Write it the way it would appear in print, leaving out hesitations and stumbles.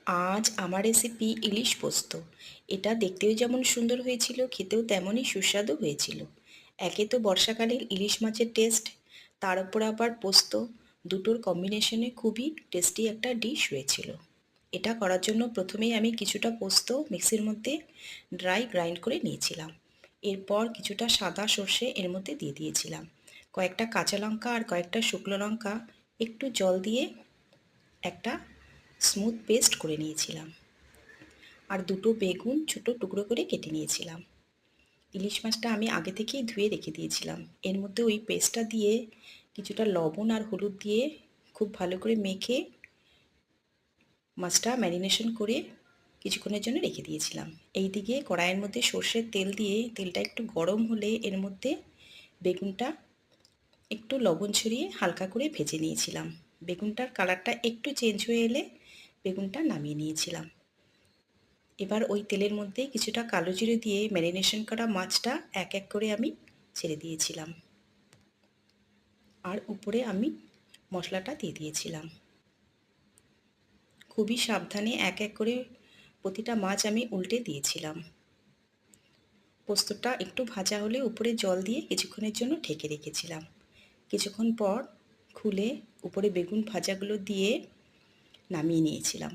আজ আমার রেসিপি ইলিশ পোস্ত। এটা দেখতেও যেমন সুন্দর হয়েছিল, খেতেও তেমনই সুস্বাদু হয়েছিল। একে তো বর্ষাকালের ইলিশ মাছের টেস্ট, তার উপর আবার পোস্ত, দুটোর কম্বিনেশনে খুবই টেস্টি একটা ডিশ হয়েছিল। এটা করার জন্য প্রথমেই আমি কিছুটা পোস্ত মিক্সির মধ্যে ড্রাই গ্রাইন্ড করে নিয়েছিলাম। এরপর কিছুটা সাদা সর্ষে এর মধ্যে দিয়ে দিয়েছিলাম। কয়েকটা কাঁচা লঙ্কা আর কয়েকটা শুকনো লঙ্কা একটু জল দিয়ে একটা স্মুথ পেস্ট করে নিয়েছিলাম। আর দুটো বেগুন ছোটো টুকরো করে কেটে নিয়েছিলাম। ইলিশ মাছটা আমি আগে থেকেই ধুয়ে রেখে দিয়েছিলাম। এর মধ্যে ওই পেস্টটা দিয়ে কিছুটা লবণ আর হলুদ দিয়ে খুব ভালো করে মেখে মাছটা ম্যারিনেশন করে কিছুক্ষণের জন্য রেখে দিয়েছিলাম। এইদিকে কড়াইয়ের মধ্যে সর্ষের তেল দিয়ে তেলটা একটু গরম হলে এর মধ্যে বেগুনটা একটু লবণ ছড়িয়ে হালকা করে ভেজে নিয়েছিলাম। বেগুনটার কালারটা একটু চেঞ্জ হয়ে এলে বেগুনটা নামিয়ে নিয়েছিলাম। এবার ওই তেলের মধ্যে কিছুটা কালো জিরে দিয়ে ম্যারিনেশন করা মাছটা এক এক করে আমি ছেড়ে দিয়েছিলাম। আর উপরে আমি মশলাটা দিয়ে দিয়েছিলাম। খুবই সাবধানে এক এক করে প্রতিটা মাছ আমি উল্টে দিয়েছিলাম। পোস্তটা একটু ভাজা হলে উপরে জল দিয়ে কিছুক্ষণের জন্য ঢেকে রেখেছিলাম। কিছুক্ষণ পর খুলে উপরে বেগুন ভাজাগুলো দিয়ে নামিয়ে নিয়েছিলাম।